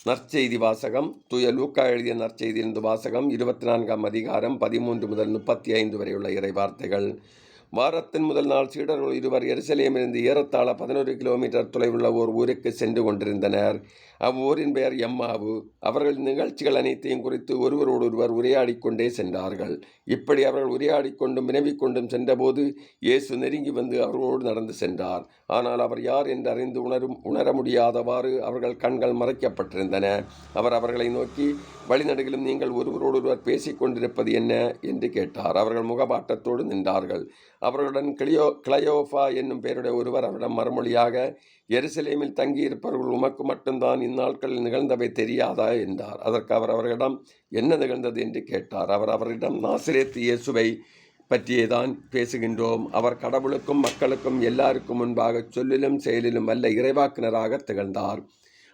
நற்செய்தி வாசகம். தூய லூக்கா எழுதிய நற்செய்தியிலிருந்து வாசகம். 24ஆம் அதிகாரம் 13 முதல் 35 வரை உள்ள இறைவார்த்தைகள். வாரத்தின் முதல் நாள் சீடர்கள் இருவர் எருசலேமிலிருந்து ஏறத்தாழ 11 கிலோமீட்டர் தொலைவுள்ள ஓர் ஊருக்கு சென்று கொண்டிருந்தனர். அவ்வூரின் பெயர் எம்மாவு. அவர்கள் நிகழ்ச்சிகள் அனைத்தையும் குறித்து ஒருவரோடொருவர் உரையாடிக் கொண்டே சென்றார்கள். இப்படி அவர்கள் உரையாடிக் கொண்டும் வினவிக் கொண்டும் சென்றபோது இயேசு நெருங்கி வந்து அவர்களோடு நடந்து சென்றார். ஆனால் அவர் யார் என்று அறிந்து உணர முடியாதவாறு அவர்கள் கண்கள் மறைக்கப்பட்டிருந்தன. அவர் அவர்களை நோக்கி, வழிநடுகிலும் நீங்கள் ஒருவரோடொருவர் பேசிக் கொண்டிருப்பது என்ன என்று கேட்டார். அவர்கள் முகபாட்டத்தோடு நின்றார்கள். அவர்களுடன் கிளையோஃபா என்னும் பெயருடைய ஒருவர் அவரிடம் மறுமொழியாக, எருசலேமில் தங்கியிருப்பவர்கள் உமக்கு மட்டும்தான் இந்நாட்களில் நிகழ்ந்தவை தெரியாதா என்றார். அதற்கு அவர் அவர்களிடம் என்ன நிகழ்ந்தது என்று கேட்டார். அவர் அவரிடம், நாசரேத்து இயேசுவை பற்றியேதான் பேசுகின்றோம். அவர் கடவுளுக்கும் மக்களுக்கும் எல்லாருக்கும் முன்பாக சொல்லிலும் செயலிலும் வல்ல இறைவாக்கினராக திகழ்ந்தார்.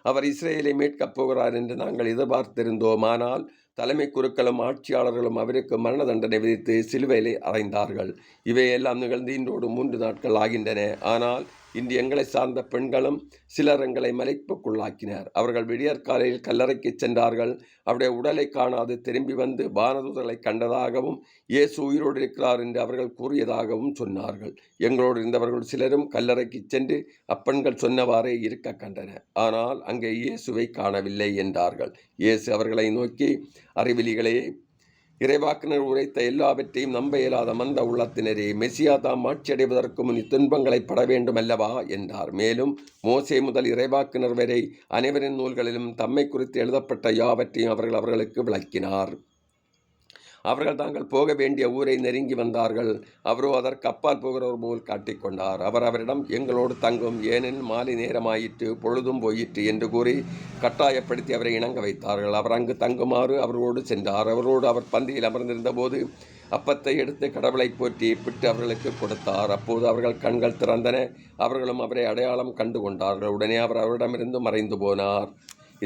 அவர் இஸ்ரேலை மீட்கப் போகிறார் என்று நாங்கள் எதிர்பார்த்திருந்தோம். ஆனால் தலைமை குருக்களும் ஆட்சியாளர்களும் அவருக்கு மரண தண்டனை விதித்து சிலுவையிலே அறைந்தார்கள். இவையெல்லாம் நிகழ்ந்து இன்றோடு 3 நாட்கள் ஆகின்றன. ஆனால் இன்று எங்களை சார்ந்த பெண்களும் சிலர் எங்களை மலைப்புக்குள்ளாக்கினர். அவர்கள் விடியற்காலையில் கல்லறைக்கு சென்றார்கள். அவருடைய உடலை காணாது திரும்பி வந்து வானதூதர்களை கண்டதாகவும் இயேசு உயிரோடு இருக்கிறார் என்று அவர்கள் கூறியதாகவும் சொன்னார்கள். எங்களோடு இருந்தவர்கள் சிலரும் கல்லறைக்கு சென்று அப்பெண்கள் சொன்னவாறே இருக்க கண்டனர். ஆனால் அங்கே இயேசுவை காணவில்லை என்றார்கள். இயேசு அவர்களை நோக்கி, அறிவிலிகளே, இறைவாக்கினர் உரைத்த எல்லாவற்றையும் நம்ப இயலாத மந்த உள்ளத்தினரே, மெசியா தாம் ஆட்சியடைவதற்கு முன் துன்பங்களை பட வேண்டும் அல்லவா என்றார். மேலும் மோசே முதல் இறைவாக்கினர் வரை அனைவரின் நூல்களிலும் தம்மை குறித்து எழுதப்பட்ட யாவற்றையும் அவர்களுக்கு விளக்கினார். அவர்கள் தாங்கள் போக வேண்டிய ஊரை நெருங்கி வந்தார்கள். அவரோ அதற்கு அப்பால் போகிறவர் போல் காட்டிக்கொண்டார். அவர் அவரிடம், எங்களோடு தங்கும், ஏனெனில் மாலை நேரமாயிற்று, பொழுதும் போயிற்று என்று கூறி கட்டாயப்படுத்தி அவரை இணங்க வைத்தார்கள். அவர் அங்கு தங்குமாறு அவரோடு சென்றார். அவரோடு அவர் பந்தியில் அமர்ந்திருந்த போது அப்பத்தை எடுத்து கடவுளை போற்றி பிட்டு அவர்களுக்கு கொடுத்தார். அப்போது அவர்கள் கண்கள் திறந்தன. அவர்களும் அவரை அடையாளம் கண்டு கொண்டார்கள். உடனே அவர் அவரிடமிருந்து மறைந்து போனார்.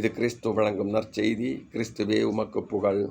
இது கிறிஸ்து வழங்கும் நற்செய்தி. கிறிஸ்துவே உமக்கு புகழ்.